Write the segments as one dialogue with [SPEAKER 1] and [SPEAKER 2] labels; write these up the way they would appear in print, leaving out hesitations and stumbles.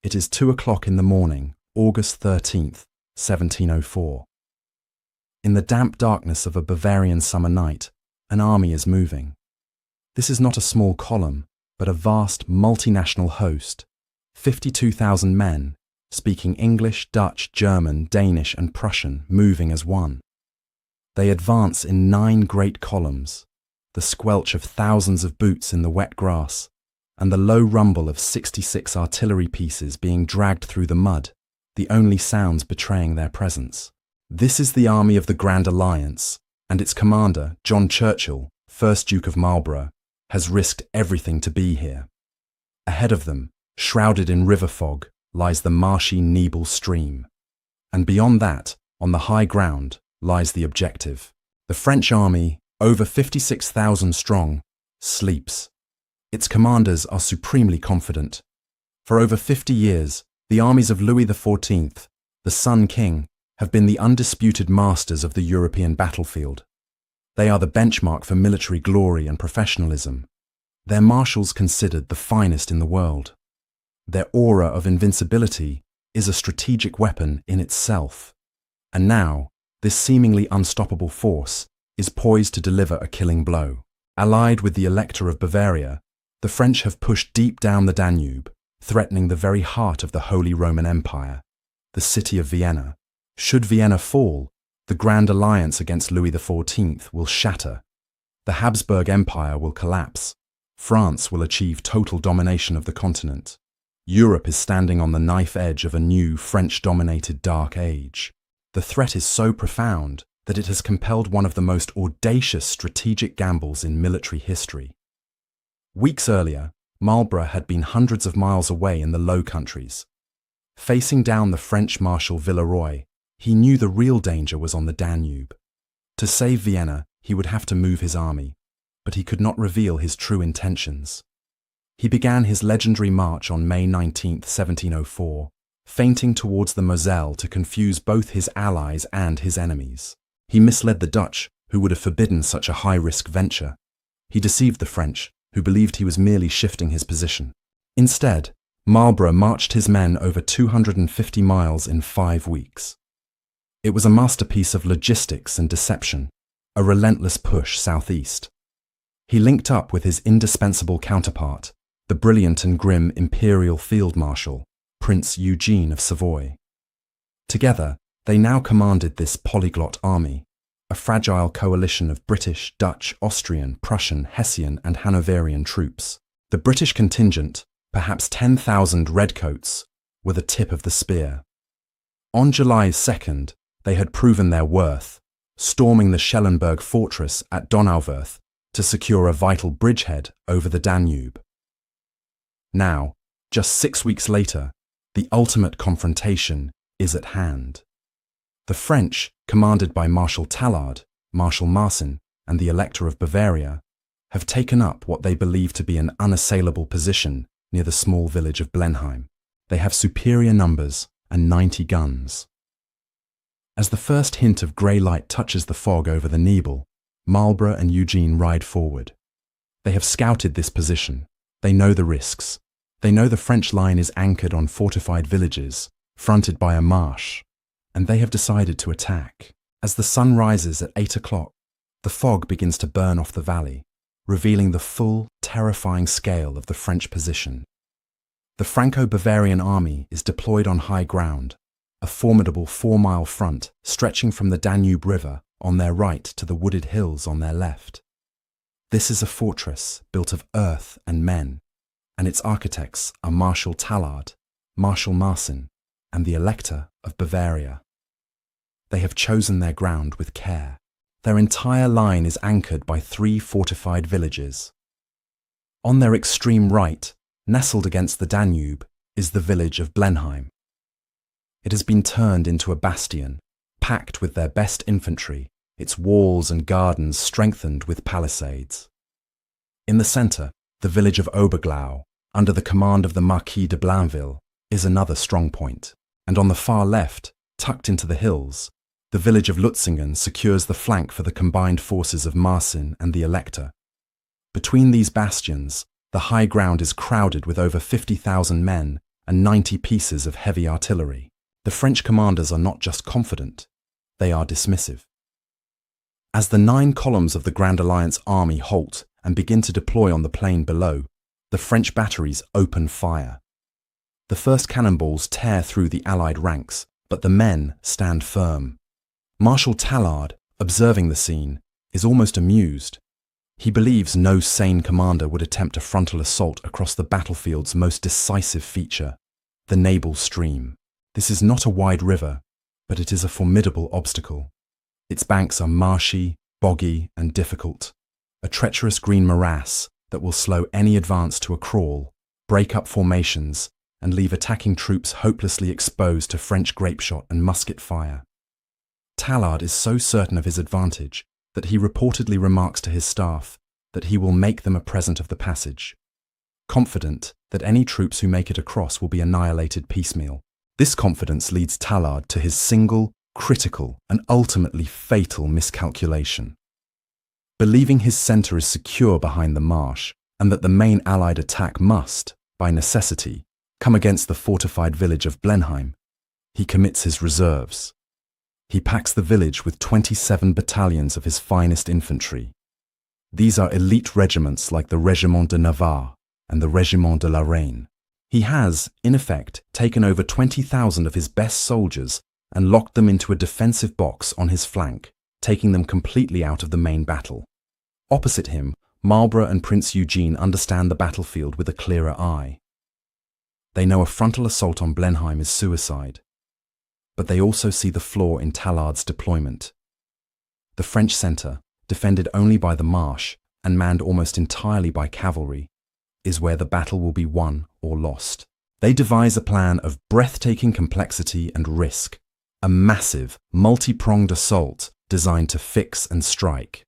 [SPEAKER 1] It is 2 o'clock in the morning, August 13th, 1704. In the damp darkness of a Bavarian summer night, an army is moving. This is not a small column, but a vast multinational host, 52,000 men, speaking English, Dutch, German, Danish and Prussian, moving as one. They advance in 9 great columns, the squelch of thousands of boots in the wet grass, and the low rumble of 66 artillery pieces being dragged through the mud, the only sounds betraying their presence. This is the army of the Grand Alliance, and its commander, John Churchill, 1st Duke of Marlborough, has risked everything to be here. Ahead of them, shrouded in river fog, lies the marshy Nebel stream. And beyond that, on the high ground, lies the objective. The French army, over 56,000 strong, sleeps. Its commanders are supremely confident. For over 50 years, the armies of Louis XIV, the Sun King, have been the undisputed masters of the European battlefield. They are the benchmark for military glory and professionalism. Their marshals considered the finest in the world. Their aura of invincibility is a strategic weapon in itself. And now, this seemingly unstoppable force is poised to deliver a killing blow. Allied with the Elector of Bavaria, the French have pushed deep down the Danube, threatening the very heart of the Holy Roman Empire, the city of Vienna. Should Vienna fall, the Grand Alliance against Louis XIV will shatter. The Habsburg Empire will collapse. France will achieve total domination of the continent. Europe is standing on the knife edge of a new French-dominated dark age. The threat is so profound that it has compelled one of the most audacious strategic gambles in military history. Weeks earlier, Marlborough had been hundreds of miles away in the Low Countries. Facing down the French Marshal Villeroy, he knew the real danger was on the Danube. To save Vienna, he would have to move his army, but he could not reveal his true intentions. He began his legendary march on May 19, 1704, feinting towards the Moselle to confuse both his allies and his enemies. He misled the Dutch, who would have forbidden such a high-risk venture. He deceived the French, who believed he was merely shifting his position. Instead, Marlborough marched his men over 250 miles in 5 weeks. It was a masterpiece of logistics and deception, a relentless push southeast. He linked up with his indispensable counterpart, the brilliant and grim Imperial Field Marshal, Prince Eugene of Savoy. Together, they now commanded this polyglot army, a fragile coalition of British, Dutch, Austrian, Prussian, Hessian and Hanoverian troops. The British contingent, perhaps 10,000 redcoats, were the tip of the spear. On July 2nd, they had proven their worth, storming the Schellenberg fortress at Donauwörth to secure a vital bridgehead over the Danube. Now, just 6 weeks later, the ultimate confrontation is at hand. The French, commanded by Marshal Tallard, Marshal Marsin, and the Elector of Bavaria, have taken up what they believe to be an unassailable position near the small village of Blenheim. They have superior numbers and 90 guns. As the first hint of grey light touches the fog over the Nebel, Marlborough and Eugene ride forward. They have scouted this position. They know the risks. They know the French line is anchored on fortified villages, fronted by a marsh, and they have decided to attack. As the sun rises at 8 o'clock, the fog begins to burn off the valley, revealing the full, terrifying scale of the French position. The Franco-Bavarian army is deployed on high ground, a formidable 4-mile front stretching from the Danube River on their right to the wooded hills on their left. This is a fortress built of earth and men, and its architects are Marshal Tallard, Marshal Marsin, and the Elector of Bavaria. They have chosen their ground with care. Their entire line is anchored by 3 fortified villages. On their extreme right, nestled against the Danube, is the village of Blenheim. It has been turned into a bastion, packed with their best infantry, its walls and gardens strengthened with palisades. In the centre, the village of Oberglau, under the command of the Marquis de Blainville, is another strong point, and on the far left, tucked into the hills, the village of Lutzingen secures the flank for the combined forces of Marsin and the Elector. Between these bastions, the high ground is crowded with over 50,000 men and 90 pieces of heavy artillery. The French commanders are not just confident, they are dismissive. As the 9 columns of the Grand Alliance army halt and begin to deploy on the plain below, the French batteries open fire. The first cannonballs tear through the Allied ranks, but the men stand firm. Marshal Tallard, observing the scene, is almost amused. He believes no sane commander would attempt a frontal assault across the battlefield's most decisive feature, the Naבל Stream. This is not a wide river, but it is a formidable obstacle. Its banks are marshy, boggy, and difficult, a treacherous green morass that will slow any advance to a crawl, break up formations, and leave attacking troops hopelessly exposed to French grapeshot and musket fire. Tallard is so certain of his advantage that he reportedly remarks to his staff that he will make them a present of the passage, confident that any troops who make it across will be annihilated piecemeal. This confidence leads Tallard to his single, critical, and ultimately fatal miscalculation. Believing his centre is secure behind the marsh and that the main Allied attack must, by necessity, come against the fortified village of Blenheim, he commits his reserves. He packs the village with 27 battalions of his finest infantry. These are elite regiments like the Régiment de Navarre and the Régiment de la Reine. He has, in effect, taken over 20,000 of his best soldiers and locked them into a defensive box on his flank, taking them completely out of the main battle. Opposite him, Marlborough and Prince Eugene understand the battlefield with a clearer eye. They know a frontal assault on Blenheim is suicide, but they also see the flaw in Tallard's deployment. The French centre, defended only by the marsh and manned almost entirely by cavalry, is where the battle will be won or lost. They devise a plan of breathtaking complexity and risk, a massive, multi-pronged assault designed to fix and strike.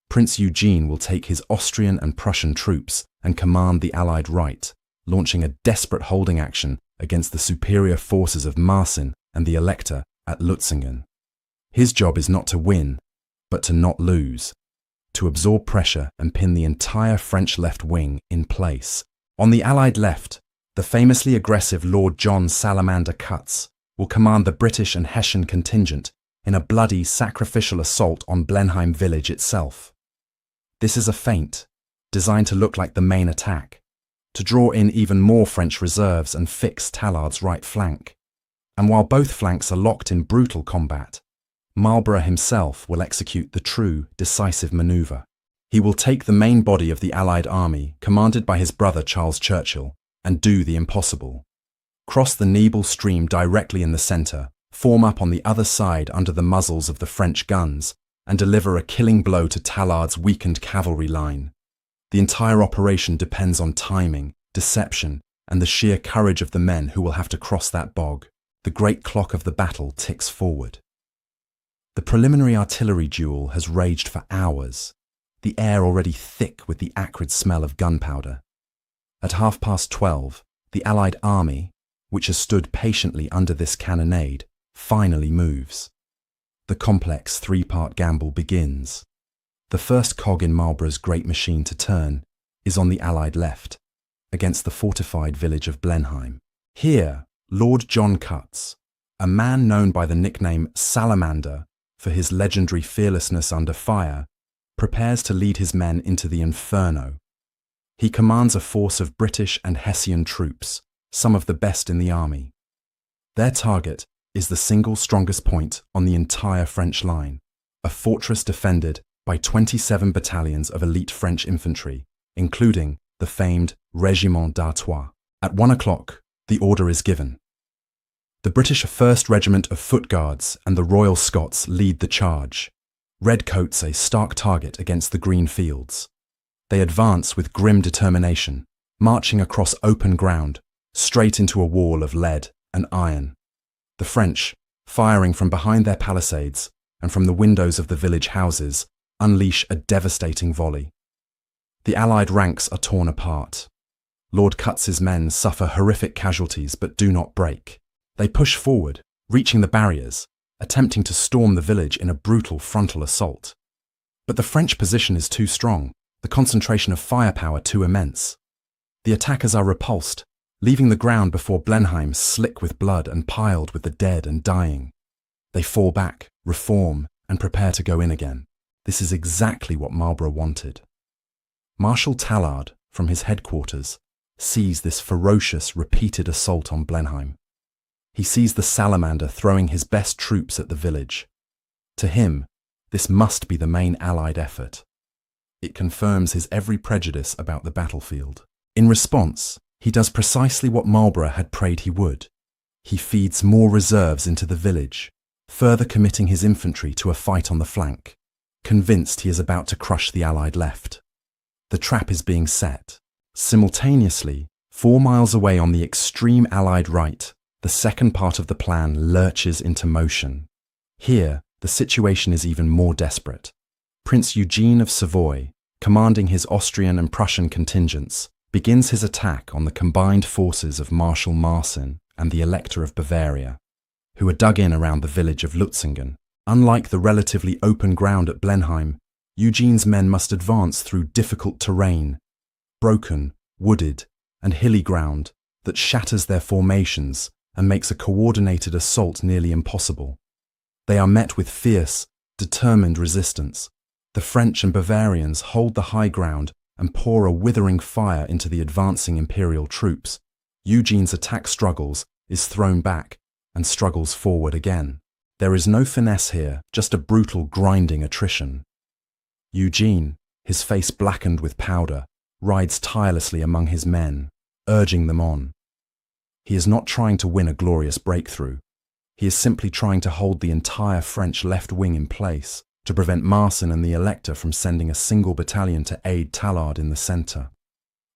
[SPEAKER 1] Prince Eugene will take his Austrian and Prussian troops and command the Allied right, launching a desperate holding action against the superior forces of Marsin and the Elector at Lutzingen. His job is not to win, but to not lose, to absorb pressure and pin the entire French left wing in place. On the Allied left, the famously aggressive Lord John Salamander Cutts will command the British and Hessian contingent in a bloody, sacrificial assault on Blenheim village itself. This is a feint, designed to look like the main attack, to draw in even more French reserves and fix Tallard's right flank. And while both flanks are locked in brutal combat, Marlborough himself will execute the true, decisive manoeuvre. He will take the main body of the Allied army, commanded by his brother Charles Churchill, and do the impossible. Cross the Naבל Stream directly in the centre, form up on the other side under the muzzles of the French guns, and deliver a killing blow to Tallard's weakened cavalry line. The entire operation depends on timing, deception, and the sheer courage of the men who will have to cross that bog. The great clock of the battle ticks forward. The preliminary artillery duel has raged for hours, the air already thick with the acrid smell of gunpowder. At 12:30, the Allied army, which has stood patiently under this cannonade, finally moves. The complex 3-part gamble begins. The first cog in Marlborough's great machine to turn is on the Allied left, against the fortified village of Blenheim. Here, Lord John Cutts, a man known by the nickname Salamander for his legendary fearlessness under fire, prepares to lead his men into the inferno. He commands a force of British and Hessian troops, some of the best in the army. Their target is the single strongest point on the entire French line, a fortress defended by 27 battalions of elite French infantry, including the famed Régiment d'Artois. At 1 o'clock, the order is given. The British 1st Regiment of Foot Guards and the Royal Scots lead the charge. Redcoats a stark target against the green fields. They advance with grim determination, marching across open ground, straight into a wall of lead and iron. The French, firing from behind their palisades and from the windows of the village houses, unleash a devastating volley. The Allied ranks are torn apart. Lord Cutts's men suffer horrific casualties but do not break. They push forward, reaching the barriers, attempting to storm the village in a brutal frontal assault. But the French position is too strong, the concentration of firepower too immense. The attackers are repulsed, leaving the ground before Blenheim slick with blood and piled with the dead and dying. They fall back, reform, and prepare to go in again. This is exactly what Marlborough wanted. Marshal Tallard, from his headquarters, sees this ferocious, repeated assault on Blenheim. He sees the salamander throwing his best troops at the village. To him, this must be the main Allied effort. It confirms his every prejudice about the battlefield. In response, he does precisely what Marlborough had prayed he would. He feeds more reserves into the village, further committing his infantry to a fight on the flank, convinced he is about to crush the Allied left. The trap is being set. Simultaneously, 4 miles away on the extreme Allied right, the second part of the plan lurches into motion. Here, the situation is even more desperate. Prince Eugene of Savoy, commanding his Austrian and Prussian contingents, begins his attack on the combined forces of Marshal Marsin and the Elector of Bavaria, who are dug in around the village of Lutzingen. Unlike the relatively open ground at Blenheim, Eugene's men must advance through difficult terrain, broken, wooded, and hilly ground that shatters their formations and makes a coordinated assault nearly impossible. They are met with fierce, determined resistance. The French and Bavarians hold the high ground and pour a withering fire into the advancing imperial troops. Eugene's attack struggles, is thrown back, and struggles forward again. There is no finesse here, just a brutal, grinding attrition. Eugene, his face blackened with powder, rides tirelessly among his men, urging them on. He is not trying to win a glorious breakthrough. He is simply trying to hold the entire French left wing in place, to prevent Marsin and the Elector from sending a single battalion to aid Tallard in the centre.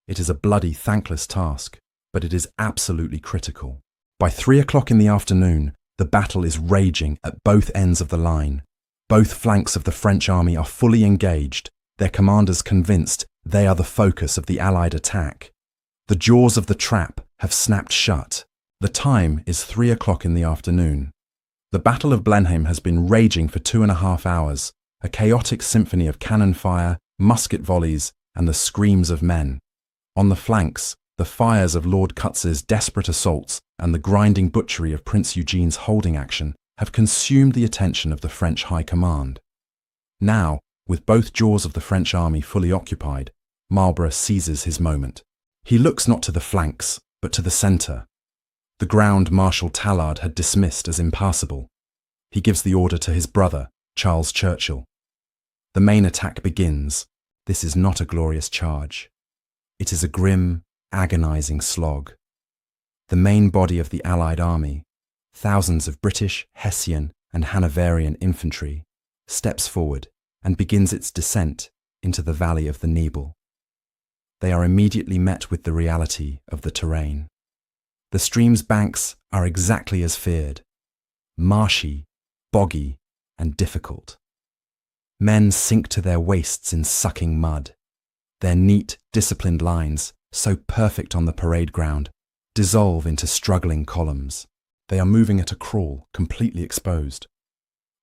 [SPEAKER 1] It is a bloody, thankless task, but it is absolutely critical. By 3 o'clock in the afternoon, the battle is raging at both ends of the line. Both flanks of the French army are fully engaged, their commanders convinced they are the focus of the Allied attack. The jaws of the trap have snapped shut. The time is 3 o'clock in the afternoon. The Battle of Blenheim has been raging for 2.5 hours, a chaotic symphony of cannon fire, musket volleys, and the screams of men. On the flanks, the fires of Lord Cutz's desperate assaults and the grinding butchery of Prince Eugene's holding action have consumed the attention of the French High Command. Now, with both jaws of the French army fully occupied, Marlborough seizes his moment. He looks not to the flanks, but to the centre. The ground Marshal Tallard had dismissed as impassable. He gives the order to his brother, Charles Churchill. The main attack begins. This is not a glorious charge. It is a grim, agonising slog. The main body of the Allied army, thousands of British, Hessian, and Hanoverian infantry, steps forward and begins its descent into the valley of the Nebel. They are immediately met with the reality of the terrain. The stream's banks are exactly as feared, marshy, boggy, and difficult. Men sink to their waists in sucking mud. Their neat, disciplined lines, so perfect on the parade ground, dissolve into struggling columns. They are moving at a crawl, completely exposed.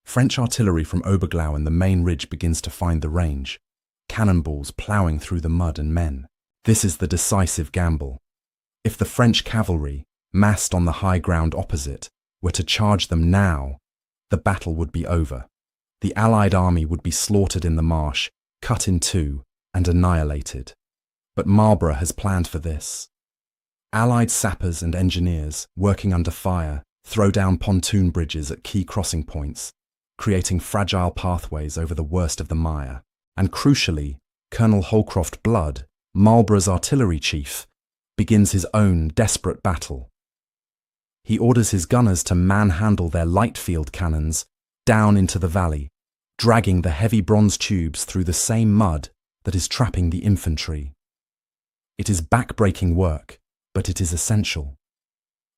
[SPEAKER 1] French artillery from Oberglau and the main ridge begins to find the range, cannonballs ploughing through the mud and men. This is the decisive gamble. If the French cavalry, massed on the high ground opposite, were to charge them now, the battle would be over. The Allied army would be slaughtered in the marsh, cut in two, and annihilated. But Marlborough has planned for this. Allied sappers and engineers, working under fire, throw down pontoon bridges at key crossing points, creating fragile pathways over the worst of the mire. And crucially, Colonel Holcroft Blood, Marlborough's artillery chief, begins his own desperate battle. He orders his gunners to manhandle their light field cannons down into the valley, dragging the heavy bronze tubes through the same mud that is trapping the infantry. It is back-breaking work, but it is essential.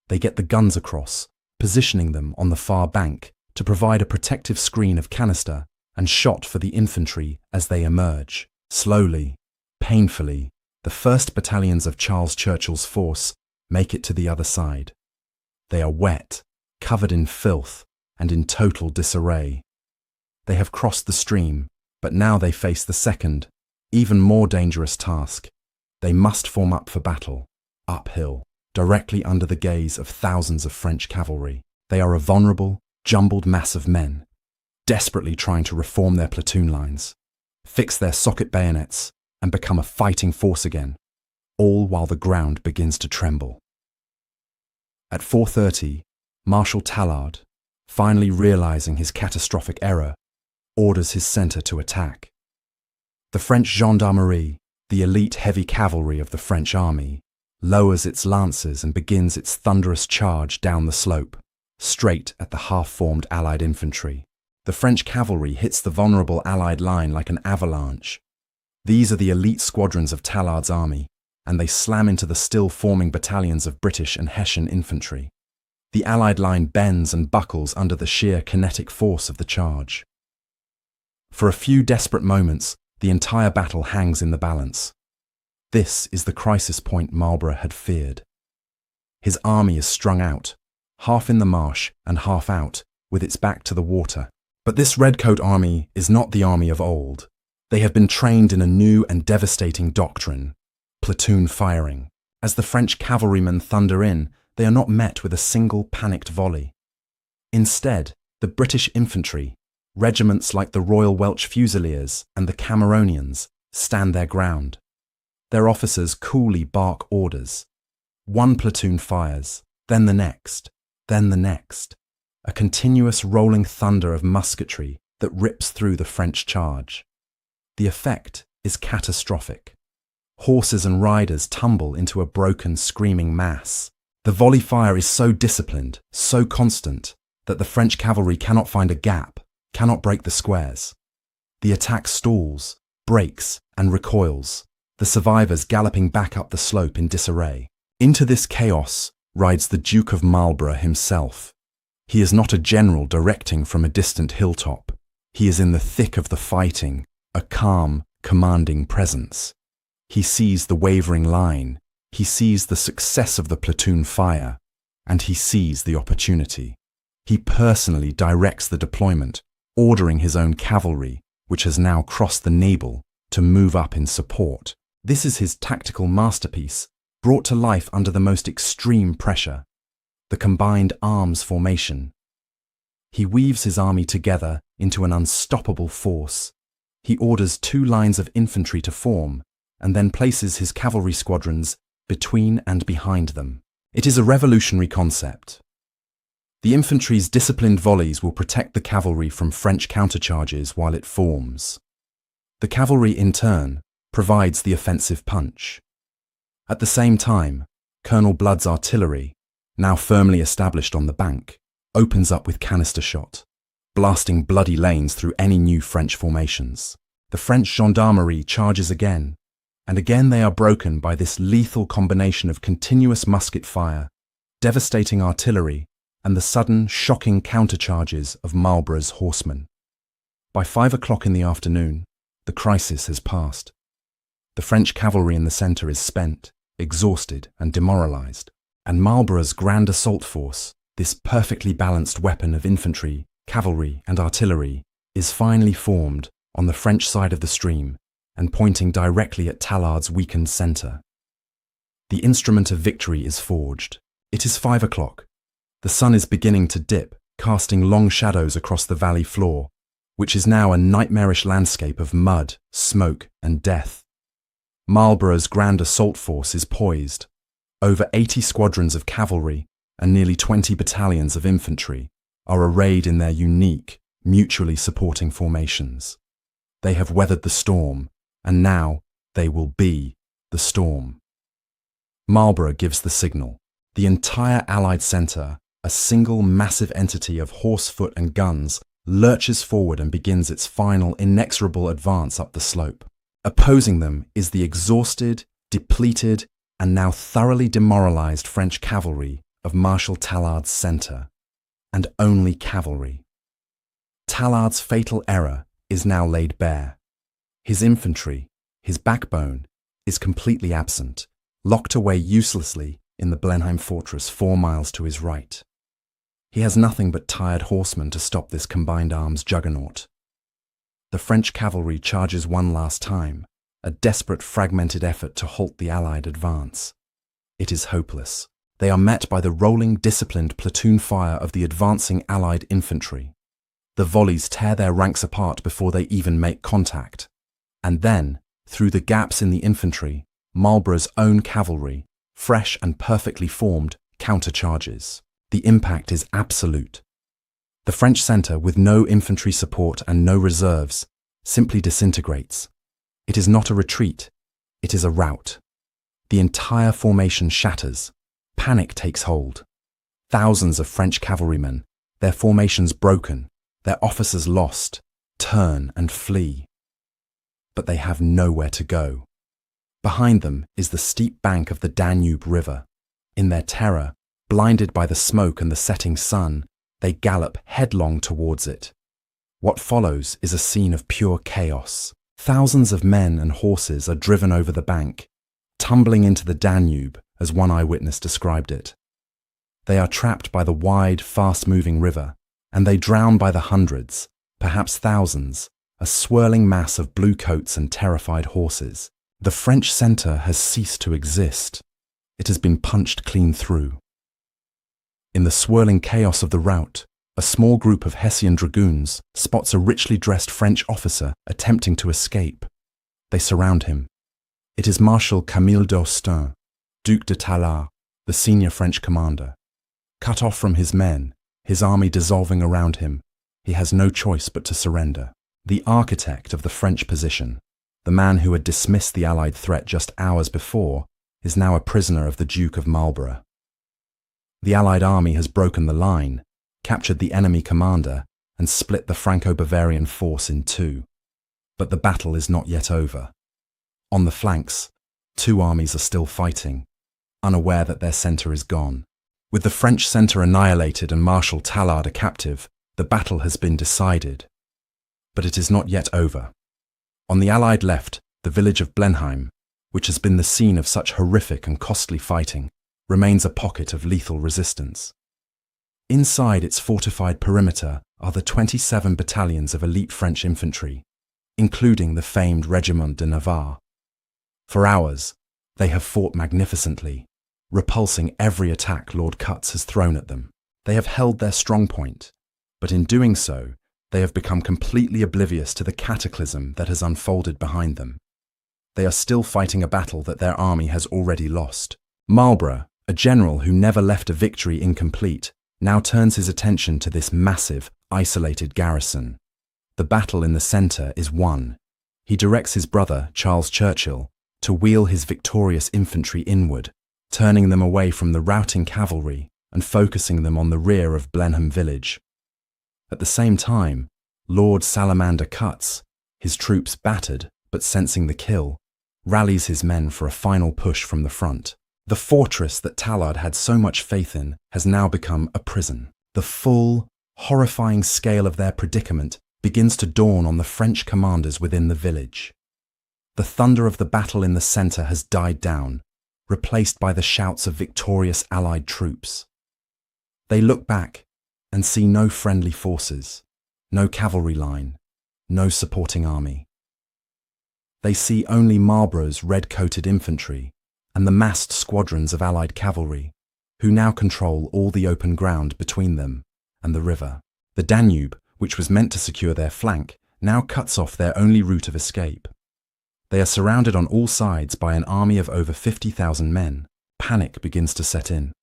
[SPEAKER 1] They get the guns across, positioning them on the far bank to provide a protective screen of canister and shot for the infantry as they emerge. Slowly, painfully, the first battalions of Charles Churchill's force make it to the other side. They are wet, covered in filth, and in total disarray. They have crossed the stream, but now they face the second, even more dangerous task. They must form up for battle, uphill. directly under the gaze of thousands of French cavalry. They are a vulnerable, jumbled mass of men, desperately trying to reform their platoon lines, fix their socket bayonets, and become a fighting force again, all while the ground begins to tremble. At 4:30, Marshal Tallard, finally realizing his catastrophic error, orders his center to attack. The French gendarmerie, the elite heavy cavalry of the French army, lowers its lancers and begins its thunderous charge down the slope, straight at the half-formed Allied infantry. The French cavalry hits the vulnerable Allied line like an avalanche. These are the elite squadrons of Tallard's army, and they slam into the still-forming battalions of British and Hessian infantry. The Allied line bends and buckles under the sheer kinetic force of the charge. For a few desperate moments, the entire battle hangs in the balance. This is the crisis point Marlborough had feared. His army is strung out, half in the marsh and half out, with its back to the water. But this redcoat army is not the army of old. They have been trained in a new and devastating doctrine, platoon firing. As the French cavalrymen thunder in, they are not met with a single panicked volley. Instead, the British infantry, regiments like the Royal Welsh Fusiliers and the Cameronians, stand their ground. Their officers coolly bark orders. One platoon fires, then the next, then the next. A continuous rolling thunder of musketry that rips through the French charge. The effect is catastrophic. Horses and riders tumble into a broken, screaming mass. The volley fire is so disciplined, so constant, that the French cavalry cannot find a gap, cannot break the squares. The attack stalls, breaks, and recoils, the survivors galloping back up the slope in disarray. Into this chaos rides the Duke of Marlborough himself. He is not a general directing from a distant hilltop. He is in the thick of the fighting, a calm, commanding presence. He sees the wavering line, he sees the success of the platoon fire, and he sees the opportunity. He personally directs the deployment, ordering his own cavalry, which has now crossed the Nebel, to move up in support. This is his tactical masterpiece, brought to life under the most extreme pressure, the combined arms formation. He weaves his army together into an unstoppable force. He orders 2 lines of infantry to form, and then places his cavalry squadrons between and behind them. It is a revolutionary concept. The infantry's disciplined volleys will protect the cavalry from French countercharges while it forms. The cavalry, in turn, provides the offensive punch. At the same time, Colonel Blood's artillery, now firmly established on the bank, opens up with canister shot, blasting bloody lanes through any new French formations. The French gendarmerie charges again, and again they are broken by this lethal combination of continuous musket fire, devastating artillery, and the sudden, shocking countercharges of Marlborough's horsemen. By 5 o'clock in the afternoon, the crisis has passed. The French cavalry in the centre is spent, exhausted and demoralised, and Marlborough's grand assault force, this perfectly balanced weapon of infantry, cavalry and artillery, is finally formed on the French side of the stream and pointing directly at Tallard's weakened centre. The instrument of victory is forged. It is 5 o'clock. The sun is beginning to dip, casting long shadows across the valley floor, which is now a nightmarish landscape of mud, smoke and death. Marlborough's grand assault force is poised. Over 80 squadrons of cavalry and nearly 20 battalions of infantry are arrayed in their unique, mutually supporting formations. They have weathered the storm, and now they will be the storm. Marlborough gives the signal. The entire Allied centre, a single massive entity of horse, foot and guns, lurches forward and begins its final inexorable advance up the slope. Opposing them is the exhausted, depleted, and now thoroughly demoralised French cavalry of Marshal Tallard's centre, and only cavalry. Tallard's fatal error is now laid bare. His infantry, his backbone, is completely absent, locked away uselessly in the Blenheim fortress 4 miles to his right. He has nothing but tired horsemen to stop this combined arms juggernaut. The French cavalry charges one last time, a desperate fragmented effort to halt the Allied advance. It is hopeless. They are met by the rolling, disciplined platoon fire of the advancing Allied infantry. The volleys tear their ranks apart before they even make contact. And then, through the gaps in the infantry, Marlborough's own cavalry, fresh and perfectly formed, countercharges. The impact is absolute. The French centre, with no infantry support and no reserves, simply disintegrates. It is not a retreat, it is a rout. The entire formation shatters. Panic takes hold. Thousands of French cavalrymen, their formations broken, their officers lost, turn and flee. But they have nowhere to go. Behind them is the steep bank of the Danube River. In their terror, blinded by the smoke and the setting sun, they gallop headlong towards it. What follows is a scene of pure chaos. Thousands of men and horses are driven over the bank, tumbling into the Danube, as one eyewitness described it. They are trapped by the wide, fast-moving river, and they drown by the hundreds, perhaps thousands, a swirling mass of blue coats and terrified horses. The French centre has ceased to exist. It has been punched clean through. In the swirling chaos of the rout, a small group of Hessian dragoons spots a richly dressed French officer attempting to escape. They surround him. It is Marshal Camille d'Austin, Duc de Tallard, the senior French commander. Cut off from his men, his army dissolving around him, he has no choice but to surrender. The architect of the French position, the man who had dismissed the Allied threat just hours before, is now a prisoner of the Duke of Marlborough. The Allied army has broken the line, captured the enemy commander, and split the Franco-Bavarian force in two. But the battle is not yet over. On the flanks, two armies are still fighting, unaware that their centre is gone. With the French centre annihilated and Marshal Tallard a captive, the battle has been decided. But it is not yet over. On the Allied left, the village of Blenheim, which has been the scene of such horrific and costly fighting, remains a pocket of lethal resistance. Inside its fortified perimeter are the 27 battalions of elite French infantry, including the famed Regiment de Navarre. For hours, they have fought magnificently, repulsing every attack Lord Cutts has thrown at them. They have held their strong point, but in doing so, they have become completely oblivious to the cataclysm that has unfolded behind them. They are still fighting a battle that their army has already lost. Marlborough, a general who never left a victory incomplete, now turns his attention to this massive, isolated garrison. The battle in the centre is won. He directs his brother, Charles Churchill, to wheel his victorious infantry inward, turning them away from the routing cavalry and focusing them on the rear of Blenheim village. At the same time, Lord Salamander Cutts, his troops battered but sensing the kill, rallies his men for a final push from the front. The fortress that Tallard had so much faith in has now become a prison. The full, horrifying scale of their predicament begins to dawn on the French commanders within the village. The thunder of the battle in the centre has died down, replaced by the shouts of victorious Allied troops. They look back and see no friendly forces, no cavalry line, no supporting army. They see only Marlborough's red-coated infantry and the massed squadrons of Allied cavalry, who now control all the open ground between them and the river. The Danube, which was meant to secure their flank, now cuts off their only route of escape. They are surrounded on all sides by an army of over 50,000 men. Panic begins to set in.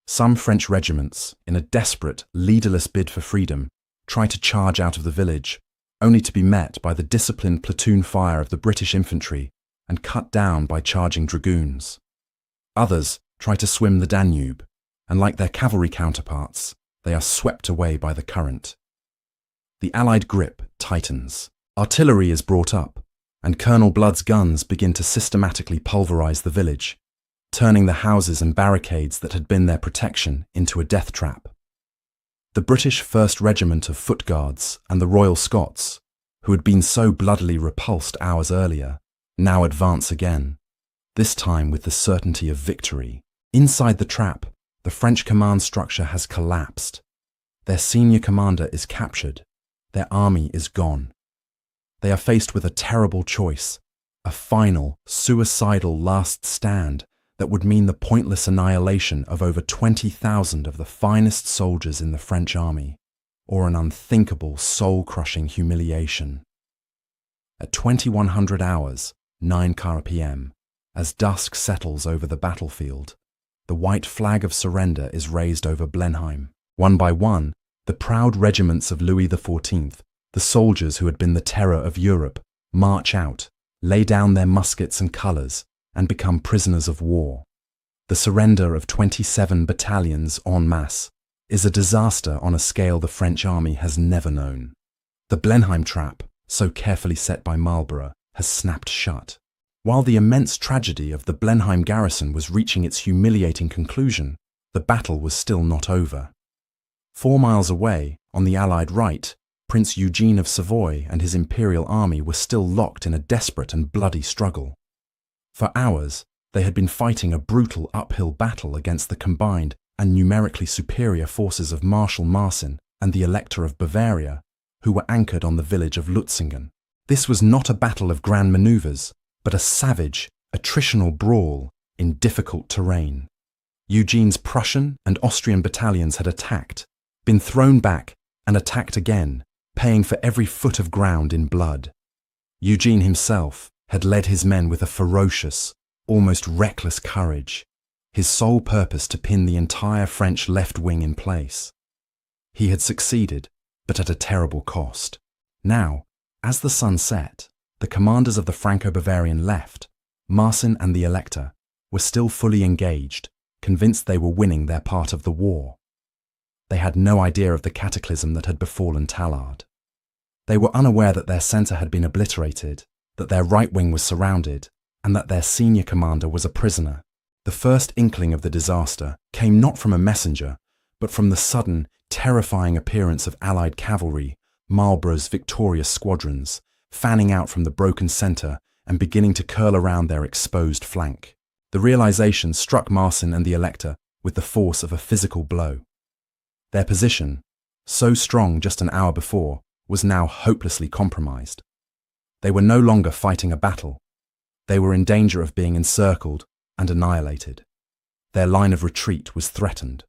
[SPEAKER 1] Some French regiments, in a desperate, leaderless bid for freedom, try to charge out of the village, only to be met by the disciplined platoon fire of the British infantry and cut down by charging dragoons. Others try to swim the Danube, and like their cavalry counterparts, they are swept away by the current. The Allied grip tightens. Artillery is brought up, and Colonel Blood's guns begin to systematically pulverize the village, turning the houses and barricades that had been their protection into a death trap. The British 1st Regiment of Foot Guards and the Royal Scots, who had been so bloodily repulsed hours earlier, now advance again, this time with the certainty of victory. Inside the trap, the French command structure has collapsed. Their senior commander is captured. Their army is gone. They are faced with a terrible choice, a final, suicidal last stand that would mean the pointless annihilation of over 20,000 of the finest soldiers in the French army, or an unthinkable, soul-crushing humiliation. At 2100 hours, 9 p.m., as dusk settles over the battlefield, the white flag of surrender is raised over Blenheim. One by one, the proud regiments of Louis XIV, the soldiers who had been the terror of Europe, march out, lay down their muskets and colours, and become prisoners of war. The surrender of 27 battalions en masse is a disaster on a scale the French army has never known. The Blenheim trap, so carefully set by Marlborough, has snapped shut. While the immense tragedy of the Blenheim garrison was reaching its humiliating conclusion, the battle was still not over. 4 miles away, on the Allied right, Prince Eugene of Savoy and his imperial army were still locked in a desperate and bloody struggle. For hours, they had been fighting a brutal uphill battle against the combined and numerically superior forces of Marshal Marsin and the Elector of Bavaria, who were anchored on the village of Lutzingen. This was not a battle of grand manoeuvres, but a savage, attritional brawl in difficult terrain. Eugene's Prussian and Austrian battalions had attacked, been thrown back, and attacked again, paying for every foot of ground in blood. Eugene himself had led his men with a ferocious, almost reckless courage, his sole purpose to pin the entire French left wing in place. He had succeeded, but at a terrible cost. Now, as the sun set, the commanders of the Franco-Bavarian left, Marsin and the Elector, were still fully engaged, convinced they were winning their part of the war. They had no idea of the cataclysm that had befallen Tallard. They were unaware that their centre had been obliterated, that their right wing was surrounded, and that their senior commander was a prisoner. The first inkling of the disaster came not from a messenger, but from the sudden, terrifying appearance of Allied cavalry, Marlborough's victorious squadrons, fanning out from the broken centre and beginning to curl around their exposed flank. The realization struck Marsin and the Elector with the force of a physical blow. Their position, so strong just an hour before, was now hopelessly compromised. They were no longer fighting a battle. They were in danger of being encircled and annihilated. Their line of retreat was threatened.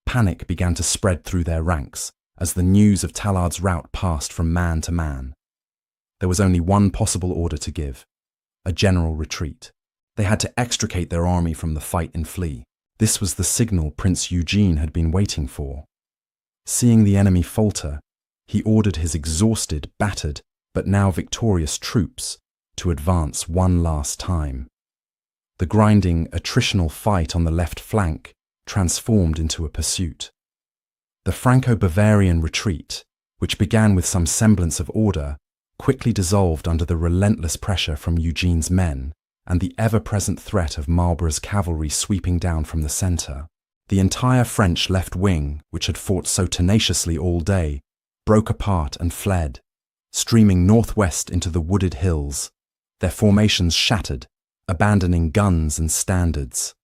[SPEAKER 1] Panic began to spread through their ranks as the news of Tallard's rout passed from man to man. There was only one possible order to give: a general retreat. They had to extricate their army from the fight and flee. This was the signal Prince Eugene had been waiting for. Seeing the enemy falter, he ordered his exhausted, battered, but now victorious troops to advance one last time. The grinding, attritional fight on the left flank transformed into a pursuit. The Franco-Bavarian retreat, which began with some semblance of order, quickly dissolved under the relentless pressure from Eugene's men and the ever-present threat of Marlborough's cavalry sweeping down from the centre. The entire French left wing, which had fought so tenaciously all day, broke apart and fled, streaming northwest into the wooded hills, their formations shattered, abandoning guns and standards.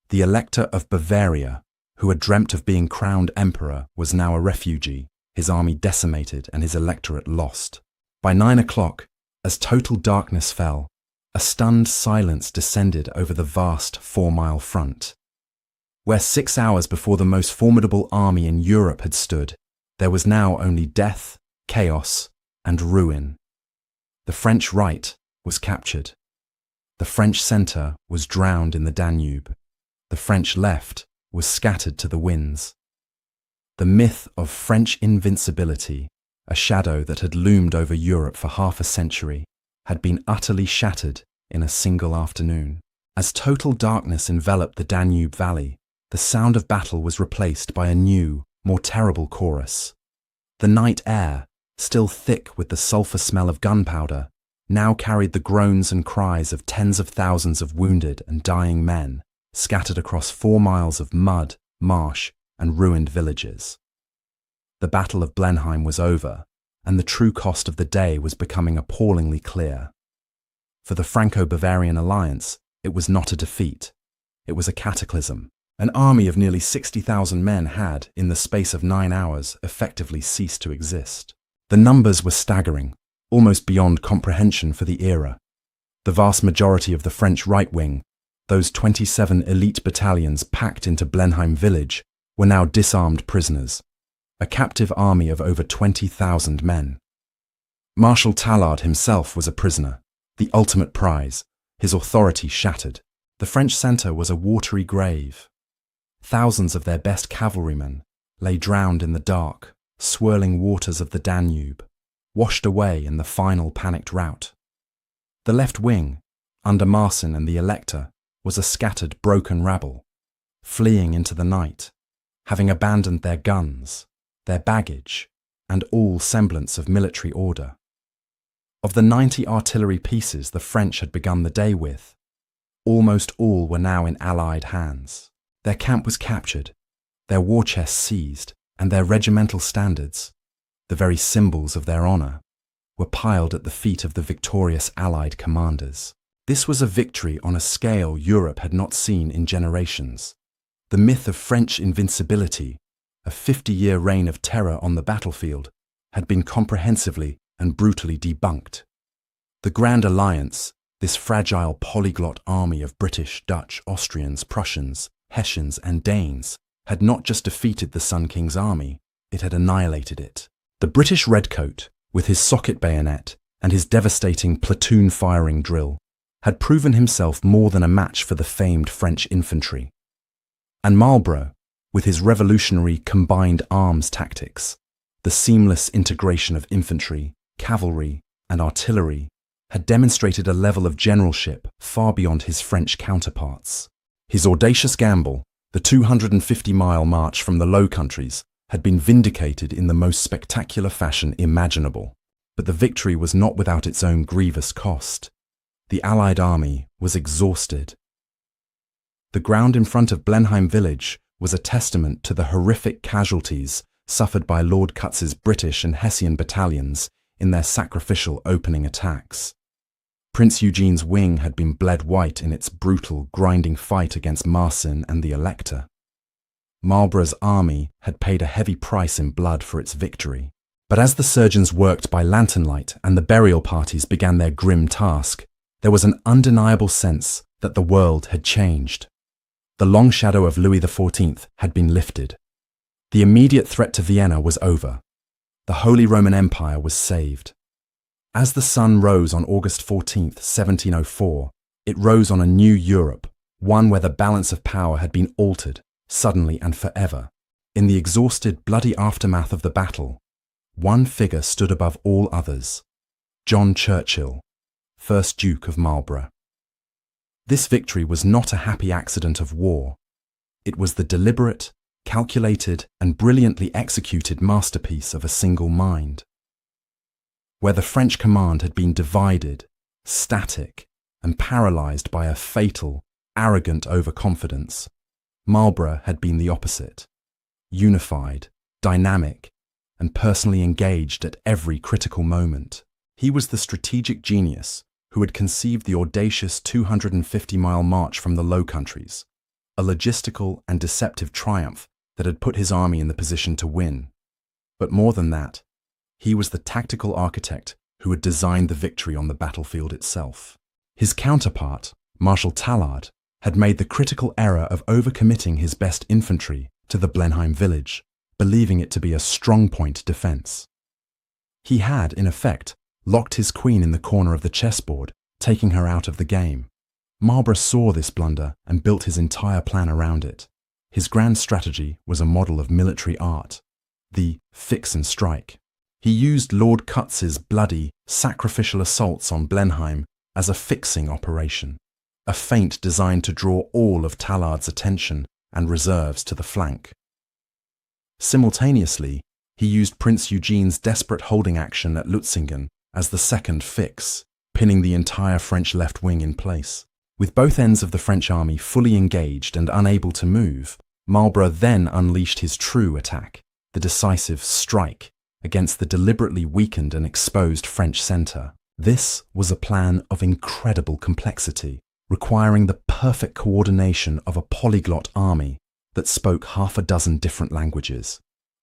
[SPEAKER 1] The Elector of Bavaria, who had dreamt of being crowned emperor, was now a refugee, his army decimated and his electorate lost. By 9 o'clock, as total darkness fell, a stunned silence descended over the vast 4-mile front. Where 6 hours before the most formidable army in Europe had stood, there was now only death, chaos, and ruin. The French right was captured. The French centre was drowned in the Danube. The French left was scattered to the winds. The myth of French invincibility, a shadow that had loomed over Europe for half a century, had been utterly shattered in a single afternoon. As total darkness enveloped the Danube valley, the sound of battle was replaced by a new, more terrible chorus. The night air, still thick with the sulphur smell of gunpowder, now carried the groans and cries of tens of thousands of wounded and dying men, scattered across 4 miles of mud, marsh, and ruined villages. The Battle of Blenheim was over, and the true cost of the day was becoming appallingly clear. For the Franco-Bavarian alliance, it was not a defeat. It was a cataclysm. An army of nearly 60,000 men had, in the space of 9 hours, effectively ceased to exist. The numbers were staggering, almost beyond comprehension for the era. The vast majority of the French right wing, Those 27 elite battalions packed into Blenheim village were now disarmed prisoners, a captive army of over 20,000 men. Marshal Tallard himself was a prisoner, the ultimate prize, his authority shattered. The French centre was a watery grave. Thousands of their best cavalrymen lay drowned in the dark, swirling waters of the Danube, washed away in the final panicked rout. The left wing, under Marsin and the Elector, was a scattered, broken rabble, fleeing into the night, having abandoned their guns, their baggage, and all semblance of military order. Of the 90 artillery pieces the French had begun the day with, almost all were now in Allied hands. Their camp was captured, their war chests seized, and their regimental standards, the very symbols of their honour, were piled at the feet of the victorious Allied commanders. This was a victory on a scale Europe had not seen in generations. The myth of French invincibility, a 50-year reign of terror on the battlefield, had been comprehensively and brutally debunked. The Grand Alliance, this fragile polyglot army of British, Dutch, Austrians, Prussians, Hessians and Danes, had not just defeated the Sun King's army, it had annihilated it. The British redcoat, with his socket bayonet and his devastating platoon-firing drill, had proven himself more than a match for the famed French infantry. And Marlborough, with his revolutionary combined arms tactics, the seamless integration of infantry, cavalry, and artillery, had demonstrated a level of generalship far beyond his French counterparts. His audacious gamble, the 250-mile march from the Low Countries, had been vindicated in the most spectacular fashion imaginable. But the victory was not without its own grievous cost. The Allied army was exhausted. The ground in front of Blenheim village was a testament to the horrific casualties suffered by Lord Cutz's British and Hessian battalions in their sacrificial opening attacks. Prince Eugene's wing had been bled white in its brutal, grinding fight against Marsin and the Elector. Marlborough's army had paid a heavy price in blood for its victory. But as the surgeons worked by lantern light and the burial parties began their grim task, there was an undeniable sense that the world had changed. The long shadow of Louis XIV had been lifted. The immediate threat to Vienna was over. The Holy Roman Empire was saved. As the sun rose on August 14, 1704, it rose on a new Europe, one where the balance of power had been altered, suddenly and forever. In the exhausted, bloody aftermath of the battle, one figure stood above all others: John Churchill, 1st Duke of Marlborough. This victory was not a happy accident of war. It was the deliberate, calculated, and brilliantly executed masterpiece of a single mind. Where the French command had been divided, static, and paralyzed by a fatal, arrogant overconfidence, Marlborough had been the opposite: unified, dynamic, and personally engaged at every critical moment. He was the strategic genius who had conceived the audacious 250-mile march from the Low Countries, a logistical and deceptive triumph that had put his army in the position to win. But more than that, he was the tactical architect who had designed the victory on the battlefield itself. His counterpart, Marshal Tallard, had made the critical error of overcommitting his best infantry to the Blenheim village, believing it to be a strong-point defence. He had, in effect, locked his queen in the corner of the chessboard, taking her out of the game. Marlborough saw this blunder and built his entire plan around it. His grand strategy was a model of military art, the fix and strike. He used Lord Cutz's bloody, sacrificial assaults on Blenheim as a fixing operation, a feint designed to draw all of Tallard's attention and reserves to the flank. Simultaneously, he used Prince Eugene's desperate holding action at Lutzingen as the second fix, pinning the entire French left wing in place. With both ends of the French army fully engaged and unable to move, Marlborough then unleashed his true attack, the decisive strike, against the deliberately weakened and exposed French centre. This was a plan of incredible complexity, requiring the perfect coordination of a polyglot army that spoke half a dozen different languages.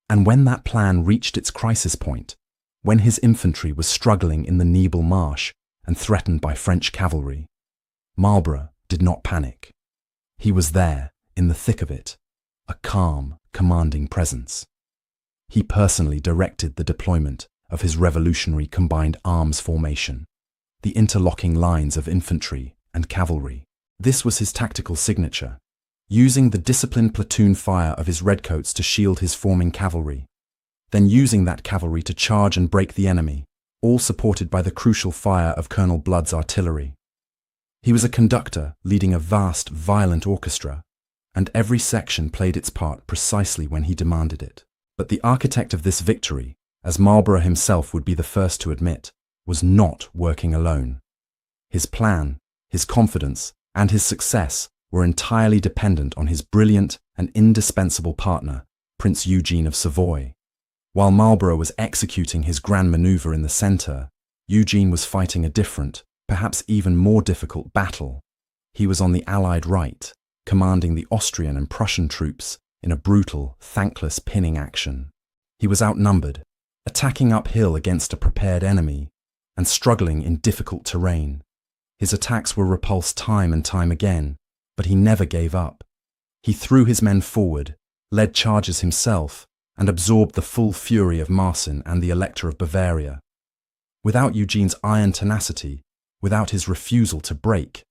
[SPEAKER 1] And when that plan reached its crisis point, when his infantry was struggling in the Nebel Marsh and threatened by French cavalry, Marlborough did not panic. He was there, in the thick of it, a calm, commanding presence. He personally directed the deployment of his revolutionary combined arms formation, the interlocking lines of infantry and cavalry. This was his tactical signature, using the disciplined platoon fire of his redcoats to shield his forming cavalry, then using that cavalry to charge and break the enemy, all supported by the crucial fire of Colonel Blood's artillery. He was a conductor leading a vast, violent orchestra, and every section played its part precisely when he demanded it. But the architect of this victory, as Marlborough himself would be the first to admit, was not working alone. His plan, his confidence, and his success were entirely dependent on his brilliant and indispensable partner, Prince Eugene of Savoy. While Marlborough was executing his grand maneuver in the centre, Eugene was fighting a different, perhaps even more difficult battle. He was on the Allied right, commanding the Austrian and Prussian troops in a brutal, thankless pinning action. He was outnumbered, attacking uphill against a prepared enemy, and struggling in difficult terrain. His attacks were repulsed time and time again, but he never gave up. He threw his men forward, led charges himself, and absorbed the full fury of Marsin and the Elector of Bavaria. Without Eugene's iron tenacity, without his refusal to break,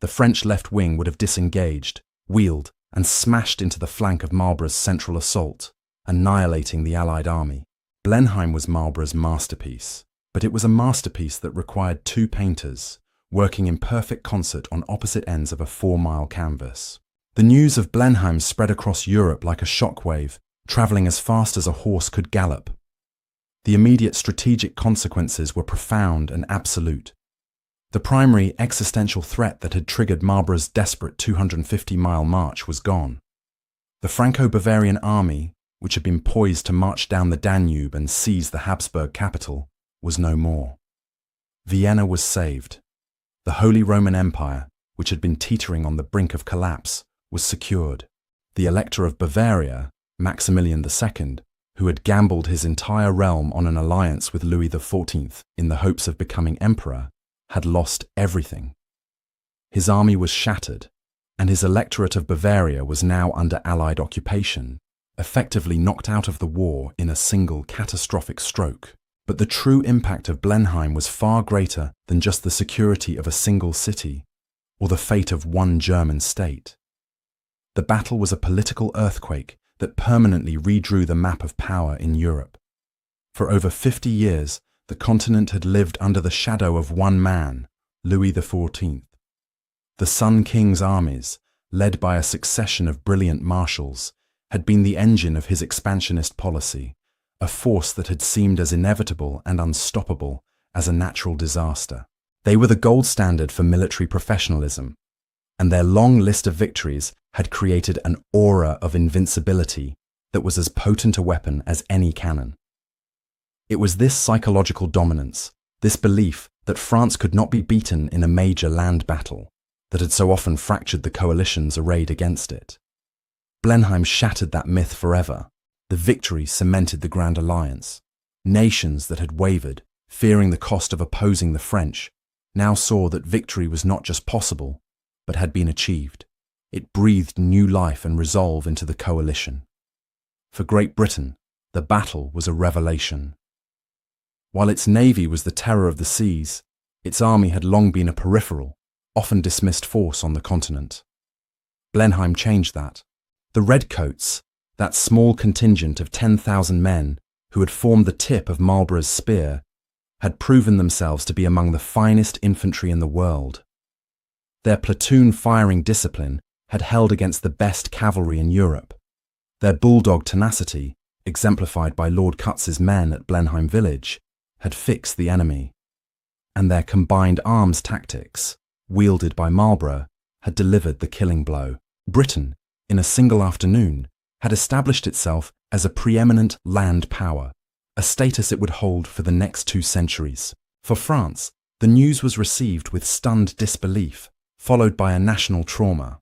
[SPEAKER 1] the French left wing would have disengaged, wheeled, and smashed into the flank of Marlborough's central assault, annihilating the Allied army. Blenheim was Marlborough's masterpiece, but it was a masterpiece that required two painters, working in perfect concert on opposite ends of a 4-mile canvas. The news of Blenheim spread across Europe like a shockwave, travelling as fast as a horse could gallop. The immediate strategic consequences were profound and absolute. The primary existential threat that had triggered Marlborough's desperate 250-mile march was gone. The Franco-Bavarian army, which had been poised to march down the Danube and seize the Habsburg capital, was no more. Vienna was saved. The Holy Roman Empire, which had been teetering on the brink of collapse, was secured. The Elector of Bavaria, Maximilian II, who had gambled his entire realm on an alliance with Louis XIV in the hopes of becoming emperor, had lost everything. His army was shattered, and his electorate of Bavaria was now under Allied occupation, effectively knocked out of the war in a single catastrophic stroke. But the true impact of Blenheim was far greater than just the security of a single city or the fate of one German state. The battle was a political earthquake that permanently redrew the map of power in Europe. For over 50 years, the continent had lived under the shadow of one man, Louis XIV. The Sun King's armies, led by a succession of brilliant marshals, had been the engine of his expansionist policy, a force that had seemed as inevitable and unstoppable as a natural disaster. They were the gold standard for military professionalism, and their long list of victories had created an aura of invincibility that was as potent a weapon as any cannon. It was this psychological dominance, this belief that France could not be beaten in a major land battle, that had so often fractured the coalitions arrayed against it. Blenheim shattered that myth forever. The victory cemented the Grand Alliance. Nations that had wavered, fearing the cost of opposing the French, now saw that victory was not just possible, but had been achieved. It breathed new life and resolve into the coalition. For Great Britain, the battle was a revelation. While its navy was the terror of the seas, its army had long been a peripheral, often dismissed force on the continent. Blenheim changed that. The Redcoats, that small contingent of 10,000 men who had formed the tip of Marlborough's spear, had proven themselves to be among the finest infantry in the world. Their platoon firing discipline had held against the best cavalry in Europe. Their bulldog tenacity, exemplified by Lord Cutz's men at Blenheim village, had fixed the enemy. And their combined arms tactics, wielded by Marlborough, had delivered the killing blow. Britain, in a single afternoon, had established itself as a preeminent land power, a status it would hold for the next 2 centuries. For France, the news was received with stunned disbelief, followed by a national trauma.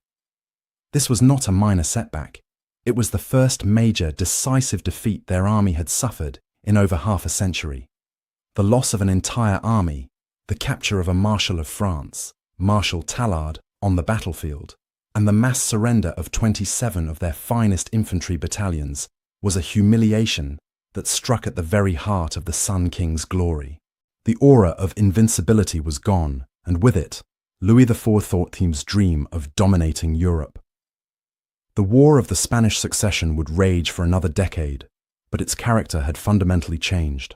[SPEAKER 1] This was not a minor setback. It was the first major, decisive defeat their army had suffered in over half a century. The loss of an entire army, the capture of a Marshal of France, Marshal Tallard, on the battlefield, and the mass surrender of 27 of their finest infantry battalions was a humiliation that struck at the very heart of the Sun King's glory. The aura of invincibility was gone, and with it, Louis XIV's dream of dominating Europe. The War of the Spanish Succession would rage for another decade, but its character had fundamentally changed.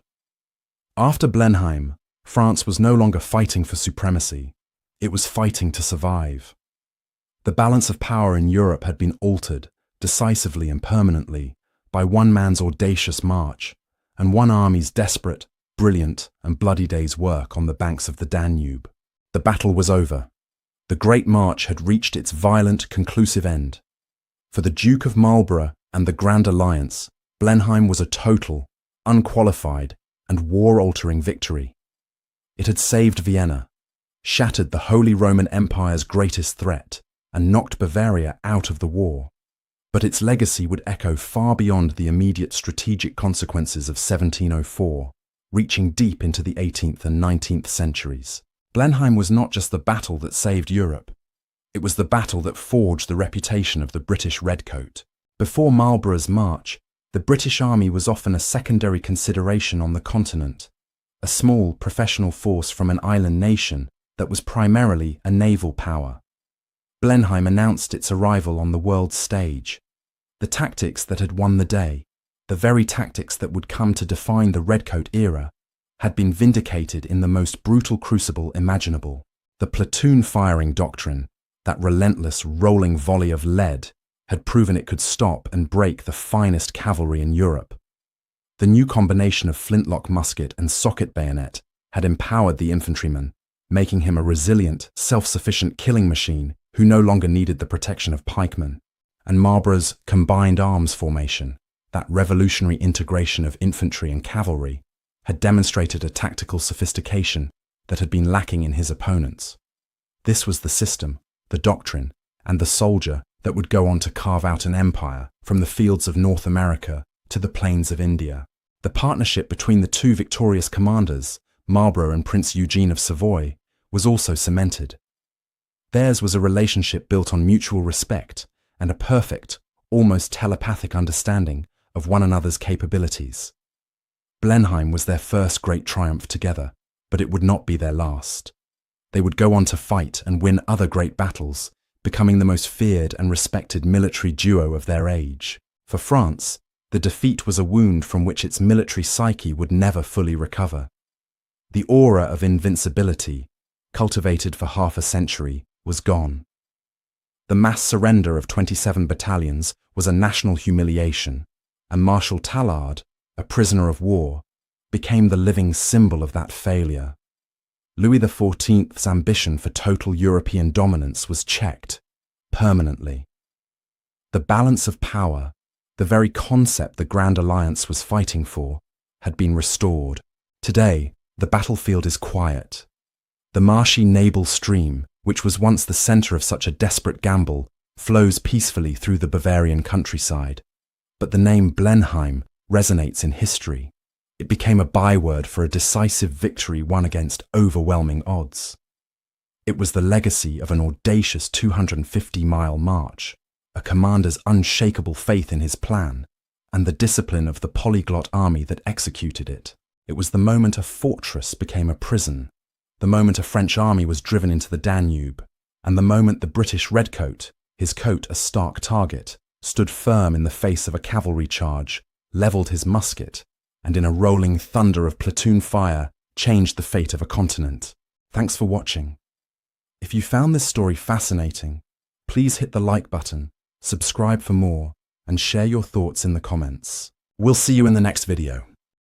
[SPEAKER 1] After Blenheim, France was no longer fighting for supremacy, it was fighting to survive. The balance of power in Europe had been altered, decisively and permanently, by one man's audacious march, and one army's desperate, brilliant, and bloody day's work on the banks of the Danube. The battle was over. The Great March had reached its violent, conclusive end. For the Duke of Marlborough and the Grand Alliance, Blenheim was a total, unqualified, and war-altering victory. It had saved Vienna, shattered the Holy Roman Empire's greatest threat, and knocked Bavaria out of the war. But its legacy would echo far beyond the immediate strategic consequences of 1704, reaching deep into the 18th and 19th centuries. Blenheim was not just the battle that saved Europe. It was the battle that forged the reputation of the British Redcoat. Before Marlborough's march, the British Army was often a secondary consideration on the continent, a small professional force from an island nation that was primarily a naval power. Blenheim announced its arrival on the world stage. The tactics that had won the day, the very tactics that would come to define the Redcoat era, had been vindicated in the most brutal crucible imaginable. The platoon firing doctrine, that relentless rolling volley of lead, had proven it could stop and break the finest cavalry in Europe. The new combination of flintlock musket and socket bayonet had empowered the infantryman, making him a resilient, self-sufficient killing machine who no longer needed the protection of pikemen. And Marlborough's combined arms formation, that revolutionary integration of infantry and cavalry, had demonstrated a tactical sophistication that had been lacking in his opponents. This was the system, the doctrine, and the soldier that would go on to carve out an empire from the fields of North America to the plains of India. The partnership between the two victorious commanders, Marlborough and Prince Eugene of Savoy, was also cemented. Theirs was a relationship built on mutual respect and a perfect, almost telepathic understanding of one another's capabilities. Blenheim was their first great triumph together, but it would not be their last. They would go on to fight and win other great battles, becoming the most feared and respected military duo of their age. For France, the defeat was a wound from which its military psyche would never fully recover. The aura of invincibility, cultivated for half a century, was gone. The mass surrender of 27 battalions was a national humiliation, and Marshal Tallard, a prisoner of war, became the living symbol of that failure. Louis XIV's ambition for total European dominance was checked, permanently. The balance of power, the very concept the Grand Alliance was fighting for, had been restored. Today, the battlefield is quiet. The marshy Nabel stream, which was once the centre of such a desperate gamble, flows peacefully through the Bavarian countryside. But the name Blenheim resonates in history. It became a byword for a decisive victory won against overwhelming odds. It was the legacy of an audacious 250-mile march, a commander's unshakable faith in his plan, and the discipline of the polyglot army that executed it. It was the moment a fortress became a prison, the moment a French army was driven into the Danube, and the moment the British redcoat, his coat a stark target, stood firm in the face of a cavalry charge, levelled his musket, and in a rolling thunder of platoon fire, changed the fate of a continent. Thanks for watching. If you found this story fascinating, please hit the like button, subscribe for more, and share your thoughts in the comments. We'll see you in the next video.